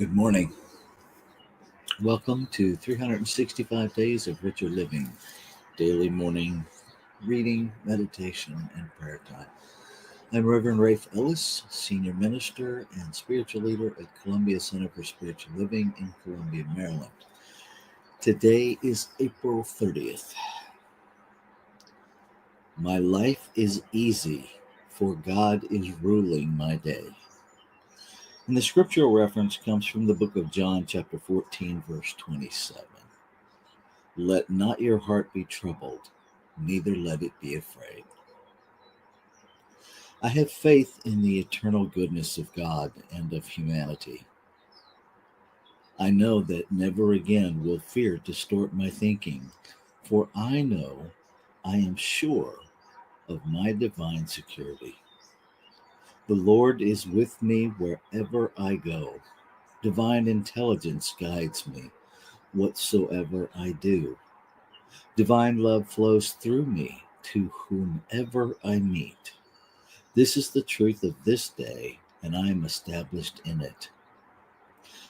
Good morning. Welcome to 365 Days of Richer Living, daily morning reading, meditation, and prayer time. I'm Reverend Rafe Ellis, Senior Minister and Spiritual Leader at Columbia Center for Spiritual Living in Columbia, Maryland. Today is April 30th. My life is easy, for God is ruling my day. And the scriptural reference comes from the book of John, chapter 14, verse 27. Let not your heart be troubled, neither let it be afraid. I have faith in the eternal goodness of God and of humanity. I know that never again will fear distort my thinking, for I know, I am sure of my divine security. The Lord is with me wherever I go. Divine intelligence guides me, whatsoever I do. Divine love flows through me to whomever I meet. This is the truth of this day, and I am established in it.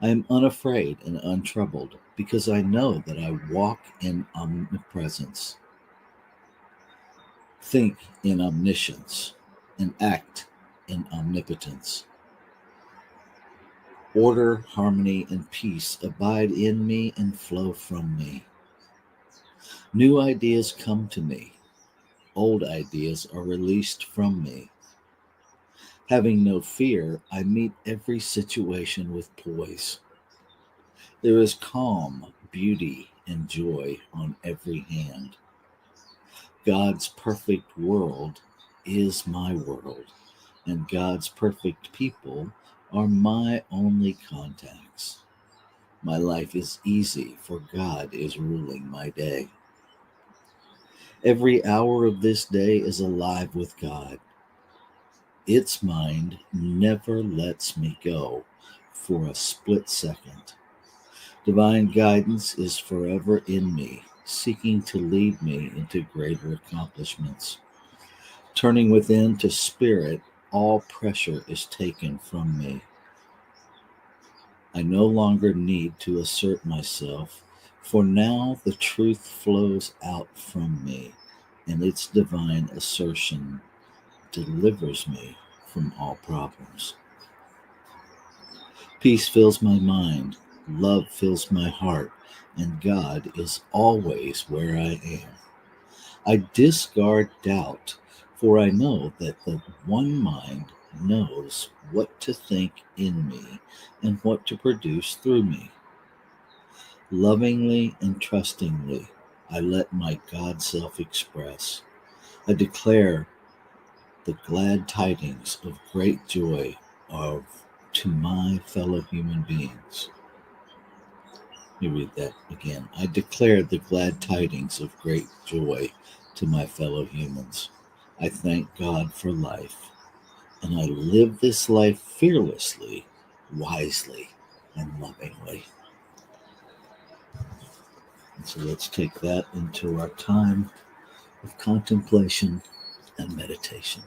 I am unafraid and untroubled because I know that I walk in omnipresence, think in omniscience, and act in omnipotence. Order, harmony, and peace abide in me and flow from me. New ideas come to me. Old ideas are released from me. Having no fear, I meet every situation with poise. There is calm, beauty, and joy on every hand. God's perfect world is my world, and God's perfect people are my only contacts. My life is easy, for God is ruling my day. Every hour of this day is alive with God. Its mind never lets me go for a split second. Divine guidance is forever in me, seeking to lead me into greater accomplishments. Turning within to spirit, all pressure is taken from me. I no longer need to assert myself, for now the truth flows out from me, and its divine assertion delivers me from all problems. Peace fills my mind, love fills my heart, and God is always where I am. I discard doubt, for I know that the one mind knows what to think in me and what to produce through me. Lovingly and trustingly, I let my God self express. I declare the glad tidings of great joy of to my fellow human beings. Let me read that again. I declare the glad tidings of great joy to my fellow humans. I thank God for life, and I live this life fearlessly, wisely, and lovingly. And so let's take that into our time of contemplation and meditation.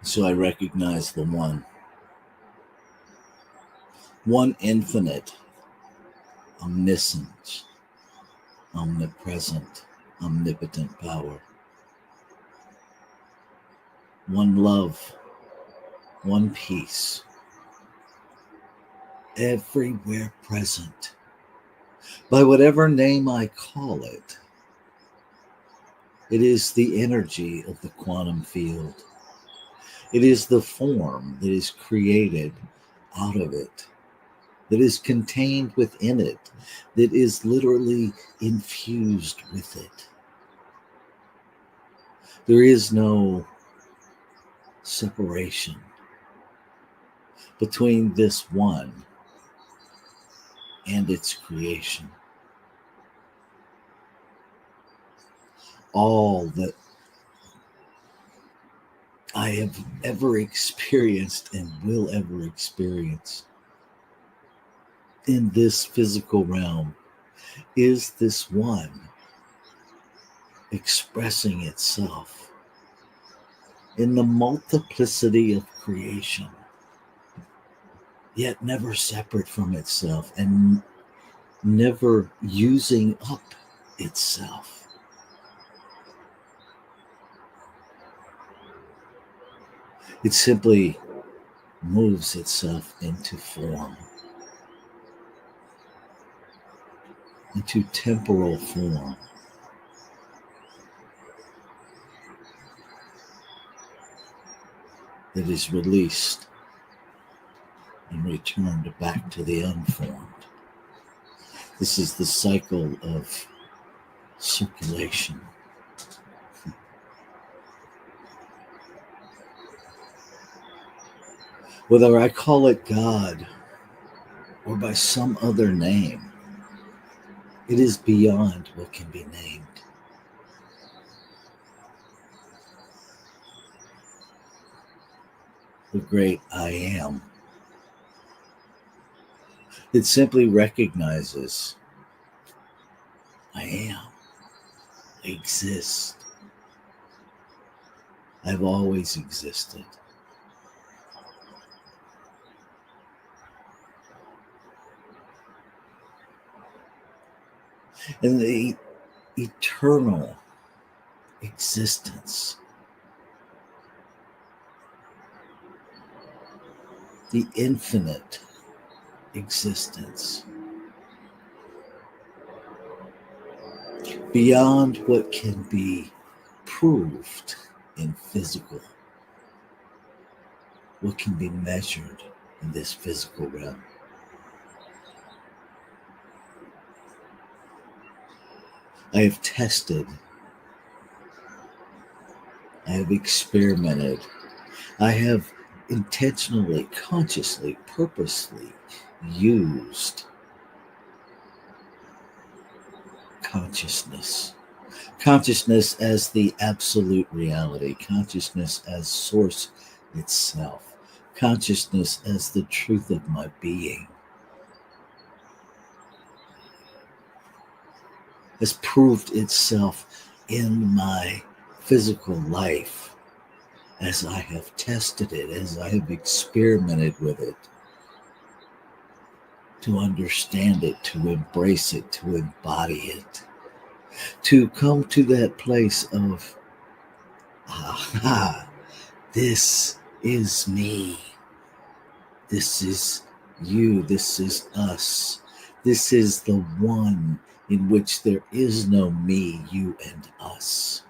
So I recognize the one infinite, omniscient, omnipresent, omnipotent power. One love, one peace, everywhere present. By whatever name I call it, it is the energy of the quantum field. It is the form that is created out of it, that is contained within it, that is literally infused with it. There is no separation between this one and its creation. All that I have ever experienced and will ever experience in this physical realm is this one expressing itself in the multiplicity of creation, yet never separate from itself and never using up itself. It simply moves itself into form, into temporal form. That is released and returned back to the unformed. This is the cycle of circulation. Whether I call it God or by some other name, it is beyond what can be named. The great I am. It simply recognizes I am. I exist. I've always existed. And the eternal existence, the infinite existence, beyond what can be proved in physical, what can be measured in this physical realm. I have tested, I have experimented, I have intentionally, consciously, purposely used consciousness. Consciousness as the absolute reality, consciousness as source itself, consciousness as the truth of my being, has proved itself in my physical life as I have tested it, as I have experimented with it, to understand it, to embrace it, to embody it, to come to that place of, aha, this is me. This is you. This is us. This is the one in which there is no me, you, and us.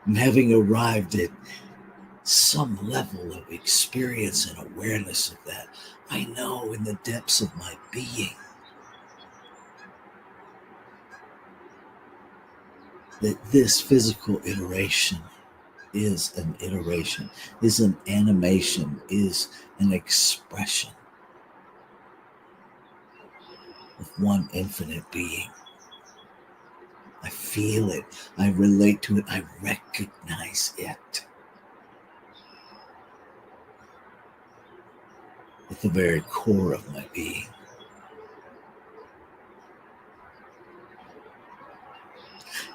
And having arrived at some level of experience and awareness of that, I know in the depths of my being that this physical iteration is an iteration, is an animation, is an expression of one infinite being. I feel it, I relate to it, I recognize it at the very core of my being.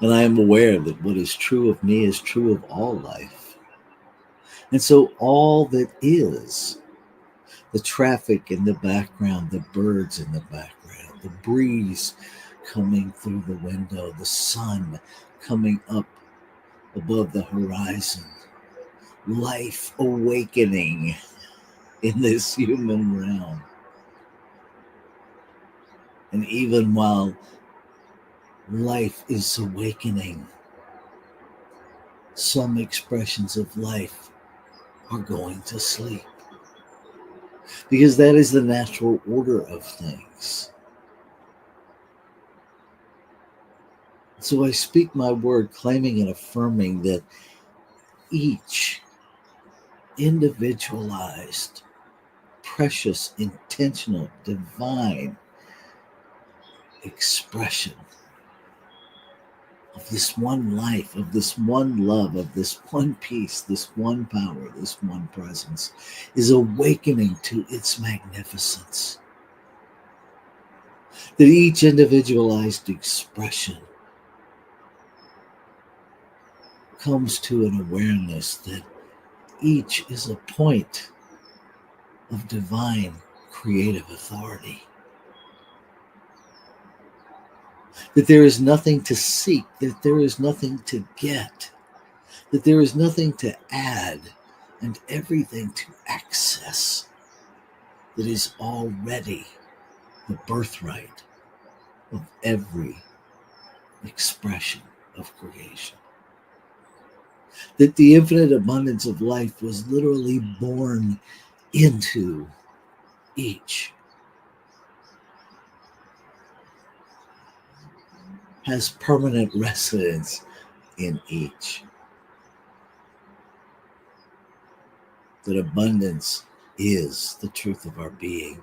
And I am aware that what is true of me is true of all life. And so all that is, the traffic in the background, the birds in the background, the breeze coming through the window, the sun coming up above the horizon, life awakening in this human realm. And even while life is awakening, some expressions of life are going to sleep, because that is the natural order of things. So I speak my word, claiming and affirming that each individualized, precious, intentional, divine expression of this one life, of this one love, of this one peace, this one power, this one presence is awakening to its magnificence. That each individualized expression comes to an awareness that each is a point of divine creative authority. That there is nothing to seek, that there is nothing to get, that there is nothing to add, and everything to access that is already the birthright of every expression of creation. That the infinite abundance of life was literally born into each, has permanent residence in each. That abundance is the truth of our being.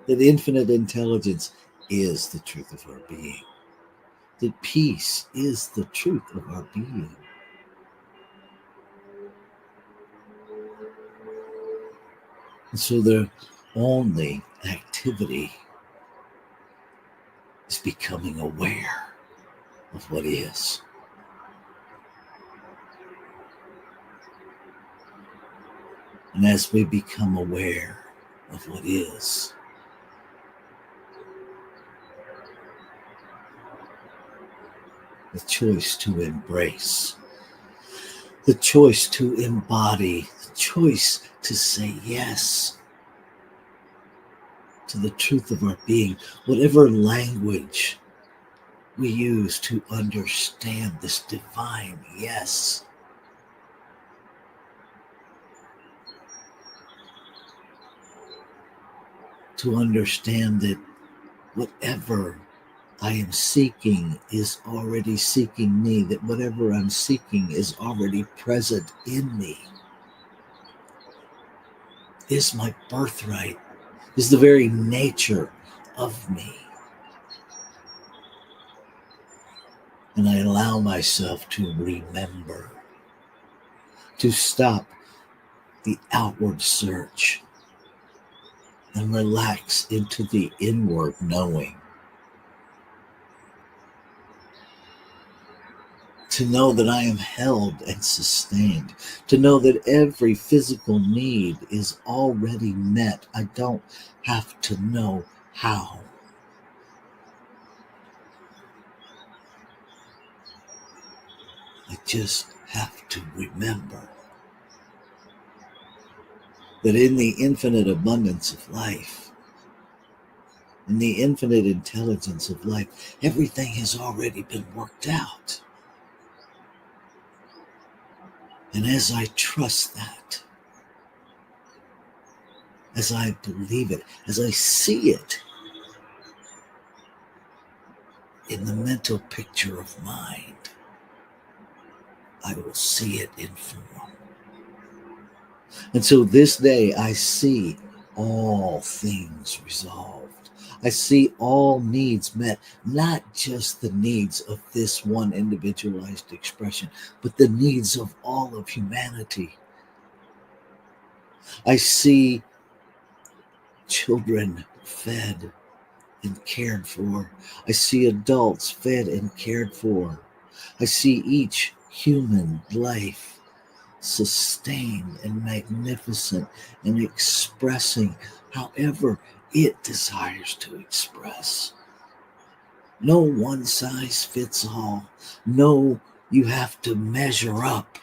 That infinite intelligence is the truth of our being. That peace is the truth of our being. And so the only activity is becoming aware of what is. And as we become aware of what is, the choice to embrace, the choice to embody, the choice to say yes to the truth of our being, whatever language we use to understand this divine yes. To understand that whatever I am seeking is already seeking me, that whatever I'm seeking is already present in me, is my birthright, is the very nature of me. And I allow myself to remember, to stop the outward search and relax into the inward knowing. To know that I am held and sustained. To know that every physical need is already met. I don't have to know how. I just have to remember that in the infinite abundance of life, in the infinite intelligence of life, everything has already been worked out. And as I trust that, as I believe it, as I see it in the mental picture of mind, I will see it in form. And so this day I see all things resolved. I see all needs met, not just the needs of this one individualized expression, but the needs of all of humanity. I see children fed and cared for. I see adults fed and cared for. I see each human life sustained and magnificent and expressing however it desires to express. No one size fits all. No, you have to measure up.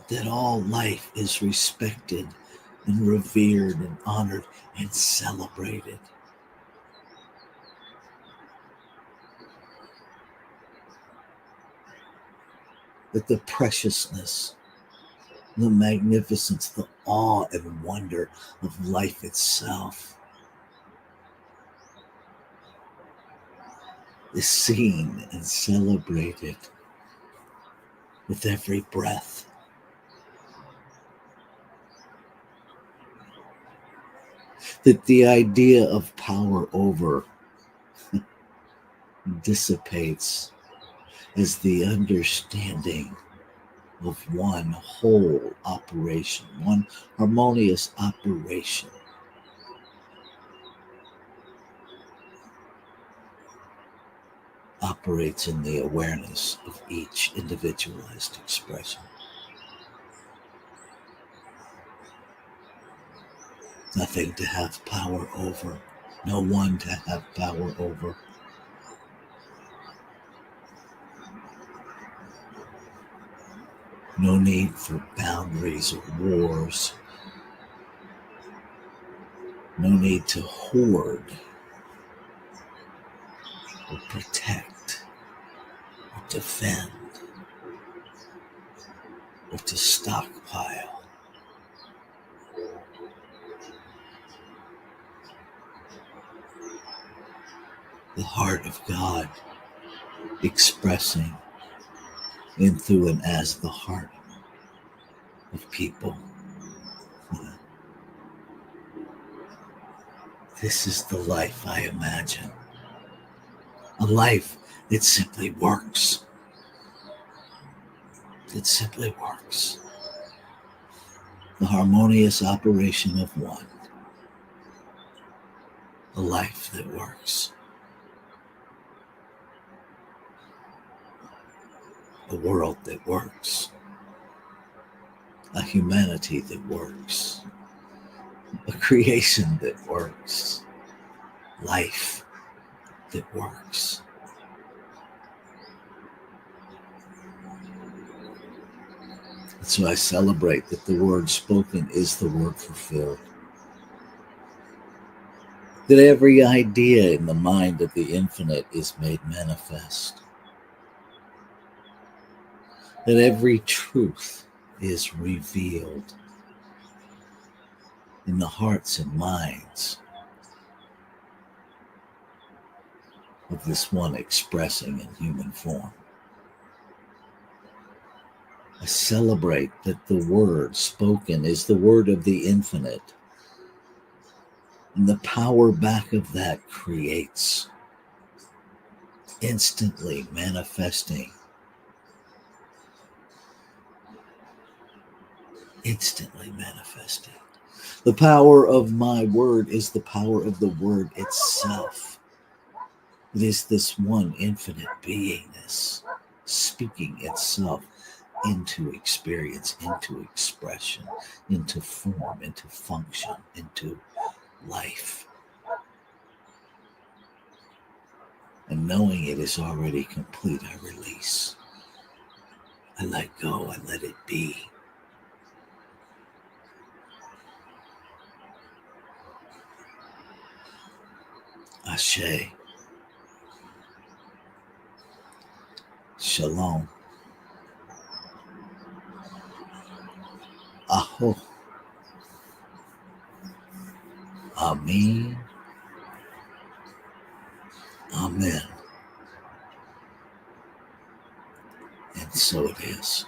That all life is respected and revered and honored and celebrated. That the preciousness, the magnificence, the awe and wonder of life itself is seen and celebrated with every breath. That the idea of power over dissipates as the understanding of one whole operation, one harmonious operation operates in the awareness of each individualized expression. Nothing to have power over, no one to have power over. No need for boundaries or wars. No need to hoard or protect or defend or to stockpile. The heart of God expressing in, through, and as the heart of people. This is the life I imagine. A life that simply works. That simply works. The harmonious operation of one. A life that works. A world that works. A humanity that works. A creation that works. Life that works. And so I celebrate that the word spoken is the word fulfilled. That every idea in the mind of the infinite is made manifest. That every truth is revealed in the hearts and minds of this one expressing in human form. I celebrate that the word spoken is the word of the infinite, and the power back of that creates, instantly manifesting, instantly manifesting. The power of my word is the power of the word itself. It is this one infinite beingness speaking itself into experience, into expression, into form, into function, into life. And knowing it is already complete, I release. I let go, I let it be. Ashe. Shalom. Aho. Amen. Amen. And so it is.